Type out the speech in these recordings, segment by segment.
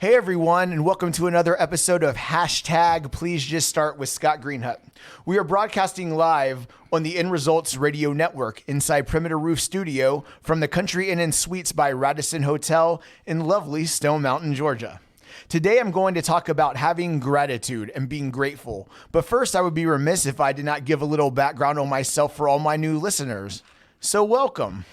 Hey everyone, and welcome to another episode of Hashtag Please Just Start with Scott Greenhut. We are broadcasting live on the End Results Radio Network inside Perimeter Roof Studio from the Country Inn and Suites by Radisson Hotel in lovely Stone Mountain, Georgia. Today I'm going to talk about having gratitude and being grateful. But first, I would be remiss if I did not give a little background on myself for all my new listeners. So welcome.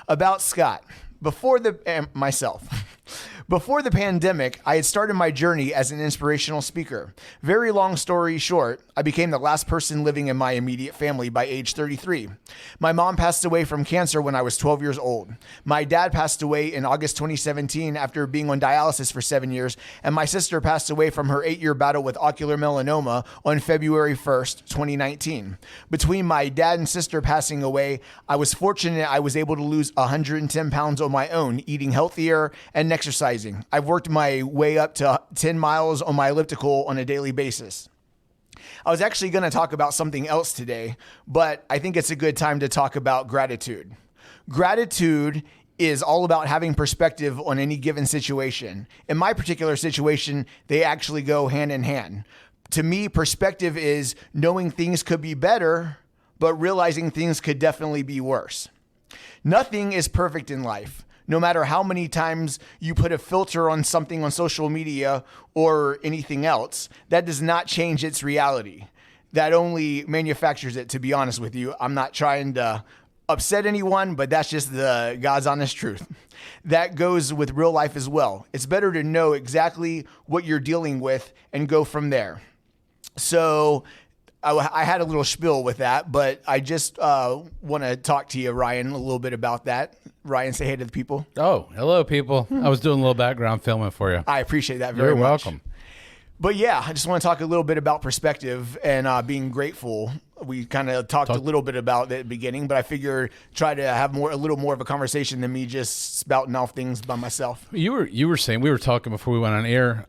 About Scott. Before the pandemic, I had started my journey as an inspirational speaker. Very long story short, I became the last person living in my immediate family by age 33. My mom passed away from cancer when I was 12 years old. My dad passed away in August 2017 after being on dialysis for 7 years, and my sister passed away from her 8-year battle with ocular melanoma on February 1st, 2019. Between my dad and sister passing away, I was fortunate I was able to lose 110 pounds on my own, eating healthier and exercising. I've worked my way up to 10 miles on my elliptical on a daily basis. I was actually going to talk about something else today, but I think it's a good time to talk about gratitude. Gratitude is all about having perspective on any given situation. In my particular situation, they actually go hand in hand. To me, perspective is knowing things could be better, but realizing things could definitely be worse. Nothing is perfect in life. No matter how many times you put a filter on something on social media or anything else, that does not change its reality. That only manufactures it, to be honest with you. I'm not trying to upset anyone, but that's just the God's honest truth. That goes with real life as well. It's better to know exactly what you're dealing with and go from there. So I had a little spiel with that, but I just want to talk to you, Ryan, a little bit about that. Ryan, say hey to the people. Oh, hello, people. I was doing a little background filming for you. I appreciate that very much. You're welcome. But yeah, I just want to talk a little bit about perspective and being grateful. We kind of talked a little bit about it at the beginning, but I figure try to have a little more of a conversation than me just spouting off things by myself. You were saying, we were talking before we went on air.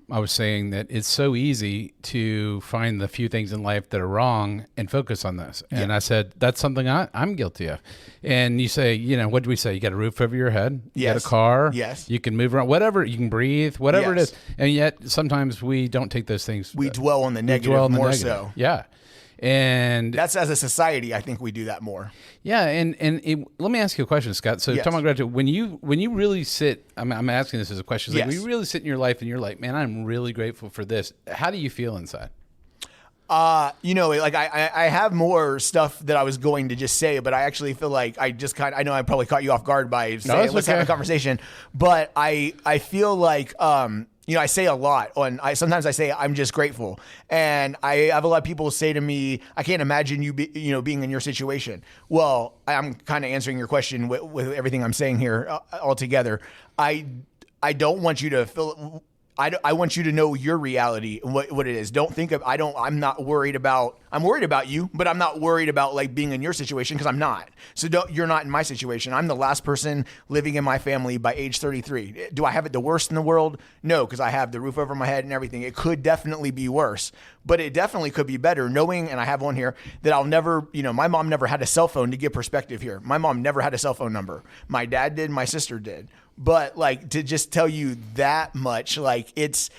I was saying that it's so easy to find the few things in life that are wrong and focus on this. And I said, that's something I'm guilty of. And you say, what do we say? You got a roof over your head. You got a car. Yes. You can move around, whatever. You can breathe, whatever it is. And yet sometimes we don't take those things. We dwell on the negative more so. Yeah. And that's as a society, I think we do that more. Yeah, and let me ask you a question, Scott. So talking about gratitude, when you really sit, I'm asking this as a question. Like, when you really sit in your life and you're like, man, I'm really grateful for this. How do you feel inside? I have more stuff that I was going to just say, but I actually feel like I know I probably caught you off guard by saying, let's have a conversation. But I feel like, I say a lot sometimes I say I'm just grateful, and I have a lot of people say to me, I can't imagine you being in your situation. Well, I'm kind of answering your question with everything I'm saying here altogether. I don't want you to feel. I want you to know your reality and what it is. Don't think of, I'm worried about you, but I'm not worried about like being in your situation because I'm not. So you're not in my situation. I'm the last person living in my family by age 33. Do I have it the worst in the world? No, because I have the roof over my head and everything. It could definitely be worse, but it definitely could be better knowing, and I have on here, that I'll never, my mom never had a cell phone, to give perspective here. My mom never had a cell phone number. My dad did, my sister did. But like, to just tell you that much, like it's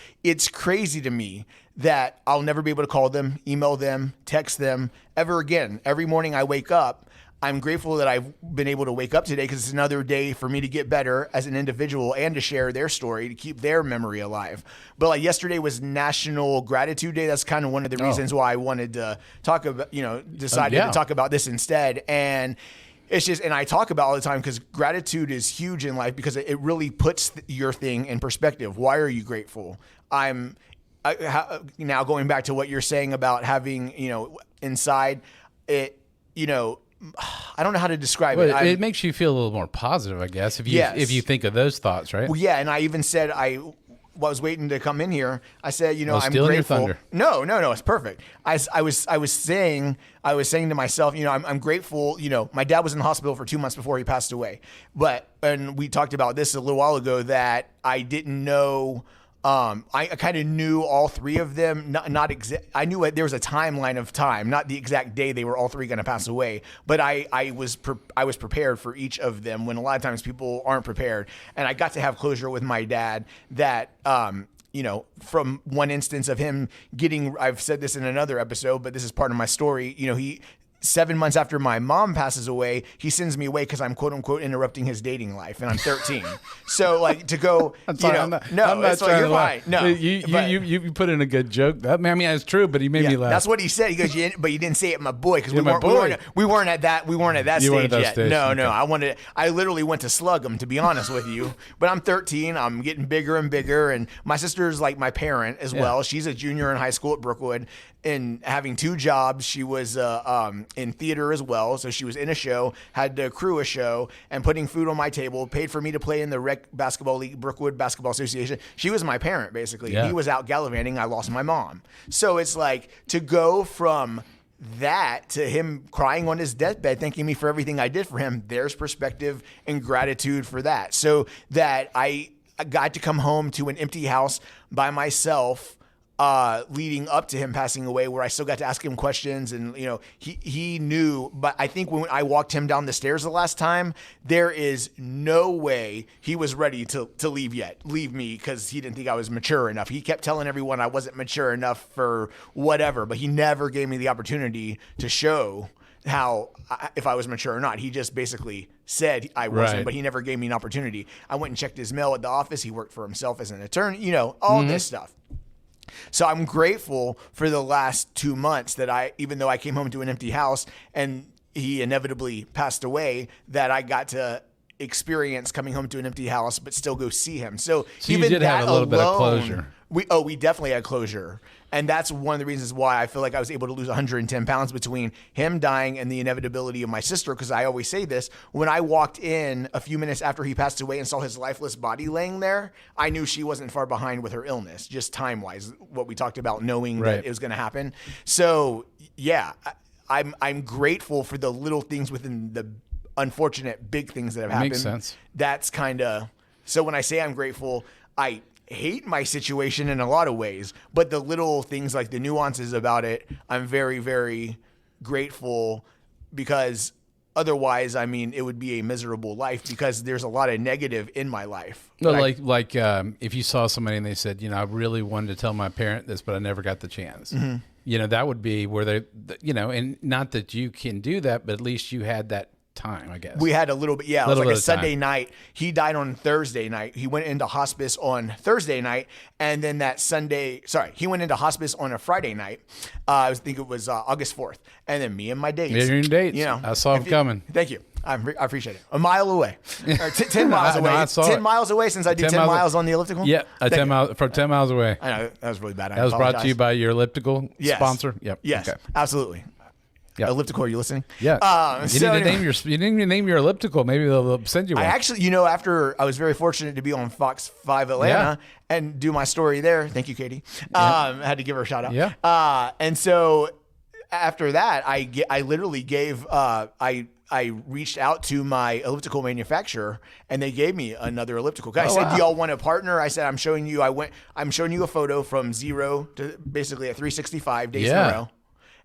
crazy to me that I'll never be able to call them, email them, text them ever again. Every morning I wake up, I'm grateful that I've been able to wake up today because it's another day for me to get better as an individual and to share their story, to keep their memory alive. But like yesterday was National Gratitude Day. That's kind of one of the reasons why I wanted to talk about, decided to talk about this instead. And it's just, and I talk about all the time because gratitude is huge in life because it really puts your thing in perspective. Why are you grateful? Now going back to what you're saying about having, inside it, I don't know how to describe it. It makes you feel a little more positive, I guess, if you think of those thoughts, right? Well, yeah, and I even said I was waiting to come in here. I said, I'm grateful. Your thunder. No, it's perfect. I was saying to myself, I'm grateful. My dad was in the hospital for 2 months before he passed away, and we talked about this a little while ago that I didn't know I kind of knew all three of them. I knew there was a timeline of time, not the exact day they were all three going to pass away. But I was prepared for each of them when a lot of times people aren't prepared. And I got to have closure with my dad that, from one instance of him I've said this in another episode, but this is part of my story. 7 months after my mom passes away, he sends me away because I'm quote unquote interrupting his dating life, and I'm 13. So to go, I'm sorry, I'm not it's like, you're fine. No, you put in a good joke. It's true, but he made me laugh. That's what he said. He goes, but you didn't say it, my boy, because we weren't at that stage yet. No, I literally went to slug him, to be honest with you. But I'm 13. I'm getting bigger and bigger, and my sister's like my parent as well. She's a junior in high school at Brookwood, and having 2 jobs. She was in theater as well, so she was in a show, had to crew a show, and putting food on my table, paid for me to play in the rec basketball league, Brookwood Basketball Association. She was my parent, basically. Yeah. He was out gallivanting. I lost my mom. So it's like to go from that to him crying on his deathbed, thanking me for everything I did for him. There's perspective and gratitude for that. So that I got to come home to an empty house by myself, leading up to him passing away, where I still got to ask him questions, and he knew. But I think when I walked him down the stairs the last time, there is no way he was ready to leave me, because he didn't think I was mature enough. He kept telling everyone I wasn't mature enough for whatever, but he never gave me the opportunity to show if I was mature or not. He just basically said I wasn't, right. But he never gave me an opportunity. I went and checked his mail at the office. He worked for himself as an attorney, all this stuff. So I'm grateful for the last 2 months that even though I came home to an empty house and he inevitably passed away, that I got to experience coming home to an empty house, but still go see him. So you even did that have a little bit of closure. We definitely had closure. And that's one of the reasons why I feel like I was able to lose 110 pounds between him dying and the inevitability of my sister. Because I always say this, when I walked in a few minutes after he passed away and saw his lifeless body laying there, I knew she wasn't far behind with her illness, just time-wise, what we talked about, knowing that it was going to happen. So yeah, I'm grateful for the little things within the unfortunate big things that have happened. Makes sense. That's kind of, so when I say I'm grateful, I hate my situation in a lot of ways, but the little things, like the nuances about it, I'm very, very grateful, because otherwise, it would be a miserable life, because there's a lot of negative in my life. No, if you saw somebody and they said, I really wanted to tell my parent this, but I never got the chance. Mm-hmm. That would be where and not that you can do that, but at least you had that time, I guess. We had a little bit, it was like a Sunday night. He died on Thursday night. He went into hospice on Thursday night, and then he went into hospice on a Friday night. I think it was August 4th. And then me and my dates. Your dates. I saw him coming. Thank you. I appreciate it. A mile away. Or 10 miles away. No, 10 miles away, since I do 10 miles on the elliptical? Yeah, 10 miles away. I know, that was really bad. That was brought to you by your elliptical sponsor? Yep. Yes, okay. Absolutely. Yep. Elliptical, are you listening? Yeah. You didn't even name your elliptical. Maybe they'll send you one. I actually, after I was very fortunate to be on Fox 5 Atlanta and do my story there. Thank you, Katie. I had to give her a shout out. Yeah. And so after that, I literally gave, I reached out to my elliptical manufacturer, and they gave me another elliptical. I said, "Do y'all want a partner?" I said, I'm showing you a photo from 0 to basically at 365 days in a row.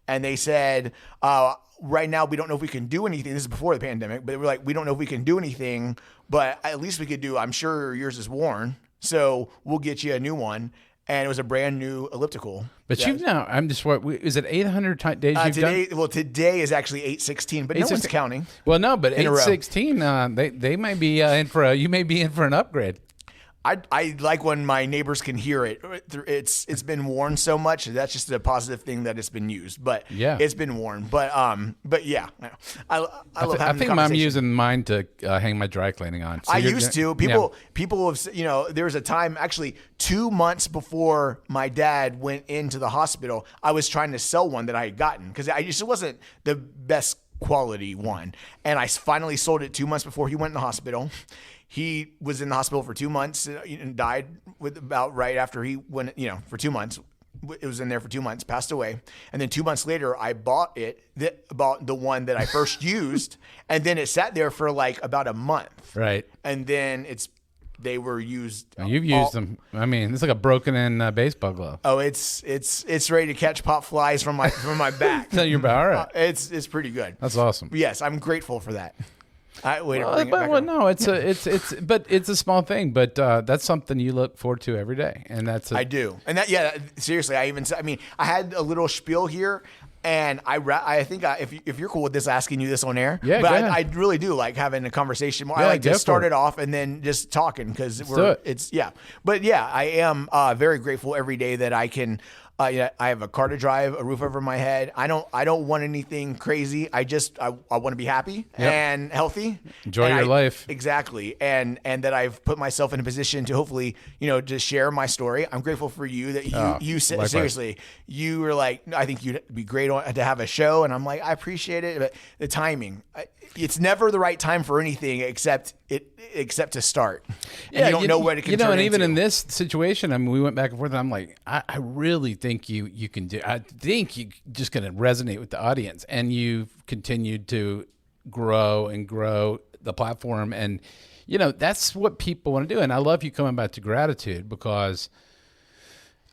And they said, right now, we don't know if we can do anything. This is before the pandemic, but they were like, we don't know if we can do anything, but at least we could do, I'm sure yours is worn, so we'll get you a new one. And it was a brand new elliptical. But is it 800 days you've today, done? Well, today is actually 816, but no one's counting. Well, no, but 816, they might be you may be in for an upgrade. I like when my neighbors can hear it. It's been worn so much. That's just a positive thing that it's been used. But it's been worn. But yeah, I love having I think I'm using mine to hang my dry cleaning on. So I used to. People have, there was a time, actually 2 months before my dad went into the hospital, I was trying to sell one that I had gotten, because it wasn't the best quality one. And I finally sold it 2 months before he went in the hospital. He was in the hospital for 2 months and died about right after he went, for 2 months. It was in there for 2 months, passed away. And then 2 months later, I bought the one that I first used. And then it sat there for like about a month. Right. And then it's they were used. You've used them. I mean, it's like a broken in baseball glove. Oh, it's ready to catch pop flies from my back. So you're about all right. It's pretty good. That's awesome. Yes, I'm grateful for that. It's a small thing, but that's something you look forward to every day, and I do, and seriously, I had a little spiel here, and I think if you're cool with this, asking you this on air, yeah, but I really do like having a conversation. I like to start it off and then just talking because I am very grateful every day that I can. I have a car to drive, a roof over my head. I don't want anything crazy. I want to be happy and healthy. Enjoy your life. Exactly. And that I've put myself in a position to hopefully, just share my story. I'm grateful for you that you said, seriously, you were like, I think you'd be great to have a show. And I'm like, I appreciate it. But the timing, it's never the right time for anything except to start. And you don't know what it can turn and even into. in this situation, I mean, we went back and forth, and I'm like, I really think you can do. I think you're just going to resonate with the audience, and you've continued to grow and grow the platform, and that's what people want to do. And I love you coming back to gratitude because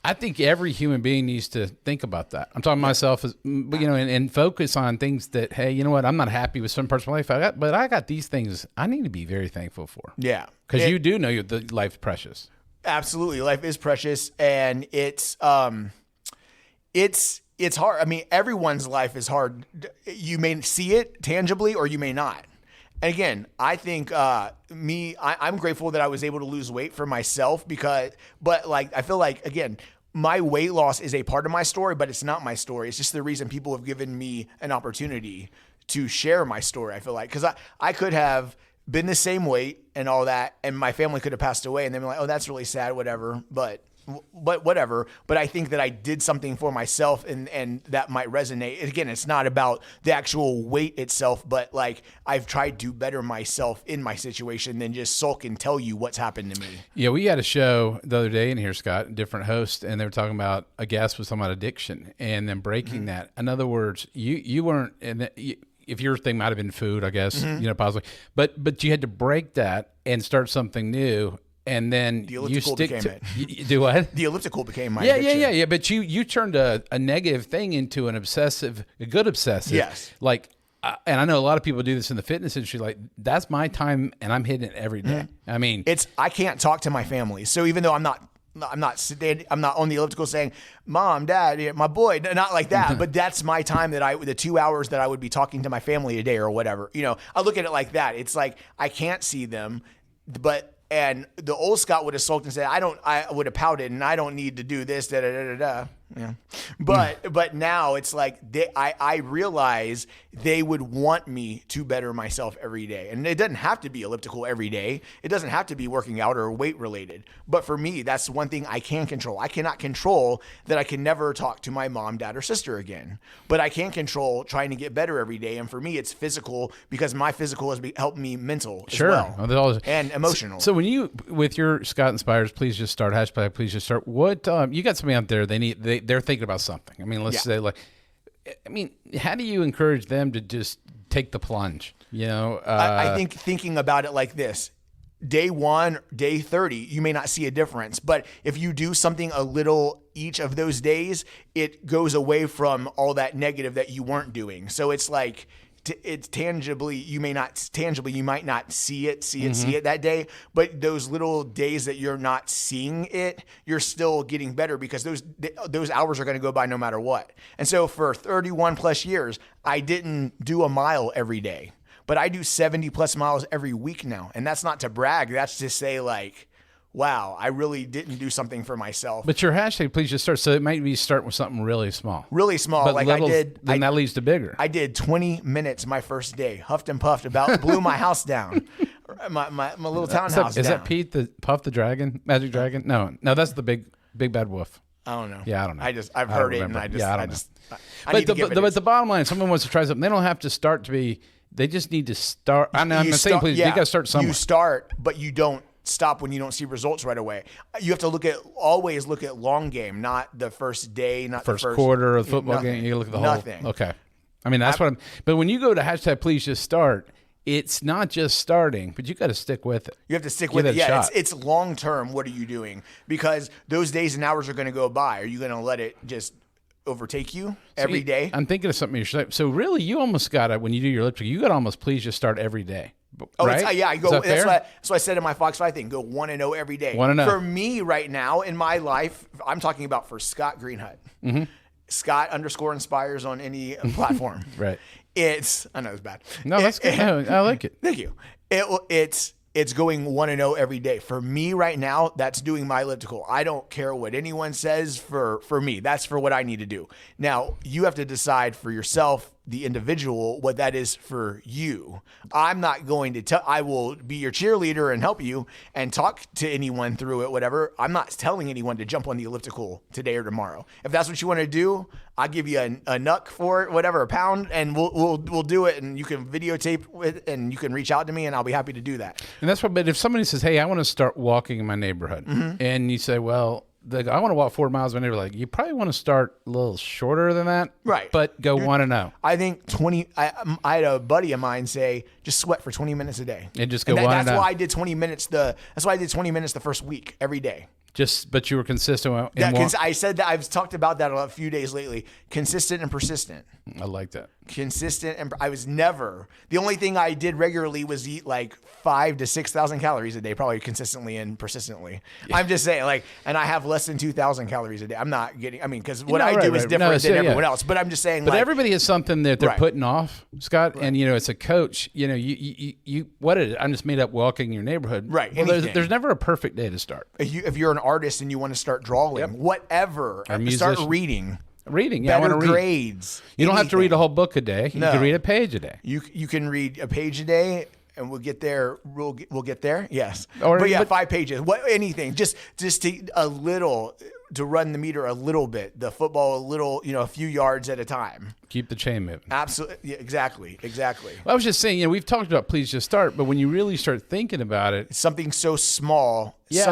I think every human being needs to think about that. I'm talking myself as, and focus on things that, hey, you know what? I'm not happy with some parts of my life, but I got these things I need to be very thankful for. Yeah. Because you do know the life's precious. Absolutely. Life is precious, and it's hard. I mean, everyone's life is hard. You may see it tangibly or you may not. And again, I think I'm grateful that I was able to lose weight for myself but I feel like, again, my weight loss is a part of my story, but it's not my story. It's just the reason people have given me an opportunity to share my story, I feel like. Because I could have been the same weight and all that, and my family could have passed away, and they'd be like, oh, that's really sad, whatever. But whatever. But I think that I did something for myself, and that might resonate. Again, it's not about the actual weight itself, but like I've tried to better myself in my situation than just sulk and tell you what's happened to me. Yeah, we had a show the other day in here, Scott, different host, and they were talking about, a guest was talking about addiction and then breaking that. In other words, you weren't if your thing might have been food, I guess, possibly, but you had to break that and start something new. And then the elliptical became it. You do what? The elliptical became my addiction. Yeah. But you turned a negative thing into a good obsessive. Yes. Like, and I know a lot of people do this in the fitness industry. Like, that's my time, and I'm hitting it every day. I mean, I can't talk to my family. So even though I'm not on the elliptical saying, Mom, Dad, my boy, not like that. But that's my time the 2 hours that I would be talking to my family a day or whatever. I look at it like that. It's like I can't see them, and the old Scott would have sulked and said, I would have pouted, and I don't need to do this, da-da-da-da-da. Yeah. But now it's like I realize they would want me to better myself every day. And it doesn't have to be elliptical every day. It doesn't have to be working out or weight related. But for me, that's one thing I can control. I cannot control that I can never talk to my mom, dad, or sister again. But I can control trying to get better every day. And for me, it's physical, because my physical has helped me mental as well. And emotional. So when you, with your Scott Inspires, please just start, hashtag please just start. What, you got somebody out there, they're thinking about something. I mean, let's say how do you encourage them to just take the plunge? I think thinking about it like this: day 1, day 30, you may not see a difference, but if you do something a little each of those days, it goes away from all that negative that you weren't doing. So it's like, it's tangibly, you might not see it that day, but those little days that you're not seeing it, you're still getting better, because those hours are going to go by no matter what. And so for 31 plus years, I didn't do a mile every day, but I do 70 plus miles every week now. And that's not to brag. That's to say, like, wow, I really didn't do something for myself. But your hashtag, please just start. So it might be starting with something really small. Really small. But that leads to bigger. I did 20 minutes my first day, huffed and puffed, blew my house down. My little townhouse down. Is that Pete the Puff the Dragon? Magic Dragon? No, that's the big bad wolf. I don't know. Yeah, I don't know. I've heard it, and I need to give it. But the bottom line, if someone wants to try something, they don't have to start to be, they just need to start. I'm not saying please, you got to start somewhere. You start, but you don't stop when you don't see results right away. You have to always look at long game, not the first day, not first the first quarter of the football game. You look at the whole. Nothing. Okay. I mean, that's but when you go to hashtag please just start, it's not just starting, but you got to stick with it. You have to stick with it. Give it a Yeah, shot. it's long term. What are you doing? Because those days and hours are going to go by. Are you going to let it just overtake you every day? I'm thinking of something. So really, you almost got to, when you do your elliptical, you got to almost please just start every day. Oh, right? Yeah, I go. Is that fair? That's what I said in my Fox 5 thing. Go 1-0 every day. 1-0. For me right now in my life, I'm talking about for Scott Greenhut. Mm-hmm. Scott _inspires on any platform. Right. I know it's bad. No, that's good. No, I like it. Thank you. It's going 1-0 every day. For me right now, that's doing my elliptical. I don't care what anyone says for me. That's for what I need to do. Now, you have to decide for yourself, the individual, what that is for you. I'm not going to tell, I will be your cheerleader and help you and talk to anyone through it, whatever. I'm not telling anyone to jump on the elliptical today or tomorrow. If that's what you want to do, I'll give you a nuck for it, whatever, a pound, and we'll do it, and you can videotape it, and you can reach out to me, and I'll be happy to do that. And that's what, but if somebody says, hey, I want to start walking in my neighborhood, and you say, well, I want to walk 4 miles in my neighborhood, like, you probably want to start a little shorter than that. Right. But go 1-0. I think 20, I had a buddy of mine say, just sweat for 20 minutes a day. And just go 1-0. That's why I did 20 minutes that's why I did 20 minutes the first week, every day. But you were consistent. I said that. I've talked about that a few days lately. Consistent and persistent. I like that. Consistent, and I was never. The only thing I did regularly was eat like 5,000 to 6,000 calories a day, probably consistently and persistently. Yeah. I'm just saying, and I have less than 2,000 calories a day. I'm not getting. Because what I do is different than everyone else. But I'm just saying. But everybody has something that they're putting off, Scott. Right. And as a coach, you what is it? I'm just made up walking in your neighborhood. Right. Well, there's never a perfect day to start. If you're an artist and you want to start drawing, whatever, start reading. Yeah, better grades. You don't have to read a whole book a day. You can read a page a day. You can read a page a day, and we'll get there. We'll get there. Yes, 5 pages. Anything. Just a little to run the meter a little bit. The football a little. A few yards at a time. Keep the chain moving. Absolutely. Yeah, exactly. Well, I was just saying. We've talked about please just start, but when you really start thinking about it, something so small. Yeah.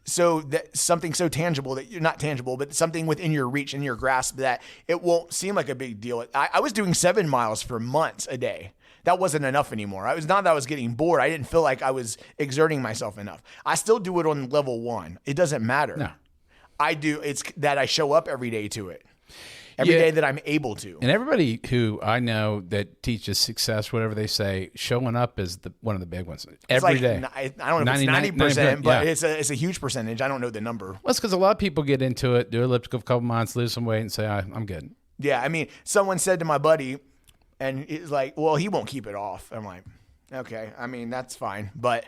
Something so tangible that you're not tangible, but something within your reach and your grasp that it won't seem like a big deal. I was doing 7 miles for months a day. That wasn't enough anymore. It was not that I was getting bored. I didn't feel like I was exerting myself enough. I still do it on level 1. It doesn't matter. No. I do. It's that I show up every day to it. Every day that I'm able to. And everybody who I know that teaches success, whatever they say, showing up is one of the big ones. Every day. I don't know if it's 90%, but it's a huge percentage. I don't know the number. Well, it's because a lot of people get into it, do elliptical for a couple months, lose some weight, and say, I'm good. Yeah, someone said to my buddy, and it's like, well, he won't keep it off. I'm like, okay, that's fine. But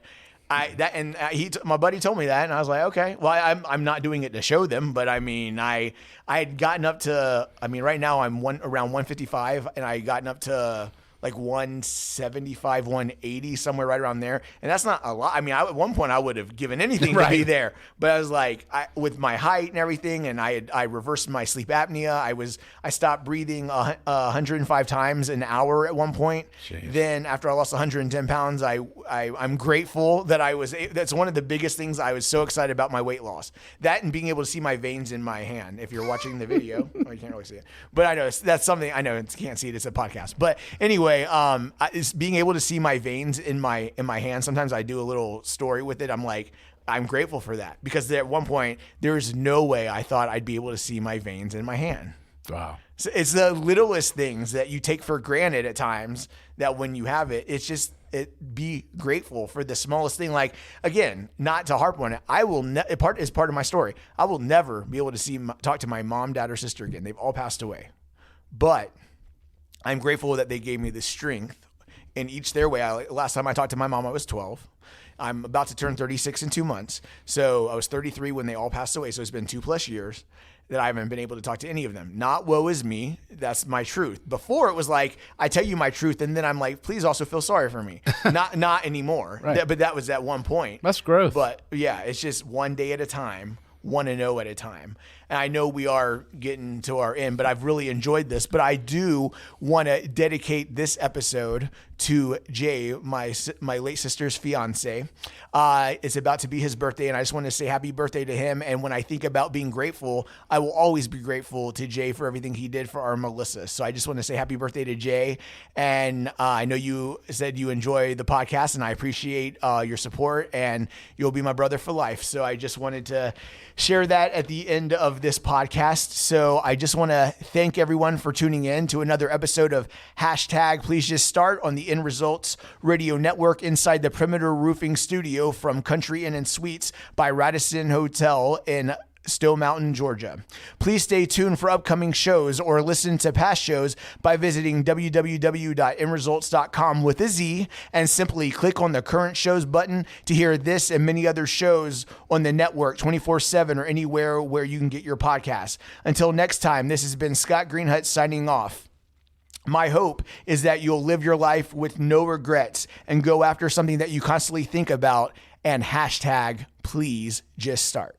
my buddy told me that, and I was like, okay, well, I'm not doing it to show them, but I had gotten up to, right now I'm around 155, and I had gotten up to like 175, 180, somewhere right around there. And that's not a lot. At one point I would have given anything to be there, but I was like, with my height and everything, and I reversed my sleep apnea. I stopped breathing 105 times an hour at one point. Jeez. Then after I lost 110 pounds, I'm grateful that that's one of the biggest things. I was so excited about my weight loss. That and being able to see my veins in my hand. If you're watching the video, well, you can't really see it, but I know that's something. I know you can't see it. It's a podcast, but anyway. It's being able to see my veins in my hand. Sometimes I do a little story with it. I'm grateful for that, because at one point there's no way I thought I'd be able to see my veins in my hand. Wow. So it's the littlest things that you take for granted at times, that when you have it, it's just be grateful for the smallest thing. Like, again, not to harp on it, I will is part of my story. I will never be able to talk to my mom, dad, or sister again. They've all passed away, but I'm grateful that they gave me the strength in each their way. Last time I talked to my mom, I was 12. I'm about to turn 36 in 2 months. So I was 33 when they all passed away. So it's been 2+ years that I haven't been able to talk to any of them. Not woe is me. That's my truth. Before it was like, I tell you my truth, and then I'm like, please also feel sorry for me. Not anymore. Right. But that was at one point. That's growth. But yeah, it's just one day at a time. 1-0 at a time. And I know we are getting to our end, but I've really enjoyed this. But I do want to dedicate this episode to Jay, my late sister's fiance. It's about to be his birthday, and I just want to say happy birthday to him. And when I think about being grateful, I will always be grateful to Jay for everything he did for our Melissa. So I just want to say happy birthday to Jay. And I know you said you enjoy the podcast, and I appreciate your support, and you'll be my brother for life. So I just wanted to share that at the end of this podcast. So I just want to thank everyone for tuning in to another episode of Hashtag Please Just Start on the End Results Radio Network inside the Perimeter Roofing Studio from Country Inn and Suites by Radisson Hotel in Still Mountain, Georgia. Please stay tuned for upcoming shows or listen to past shows by visiting www.endresults.com with a Z and simply click on the current shows button to hear this and many other shows on the network 24/7 or anywhere where you can get your podcasts. Until next time, this has been Scott Greenhut signing off. My hope is that you'll live your life with no regrets and go after something that you constantly think about, and hashtag please just start.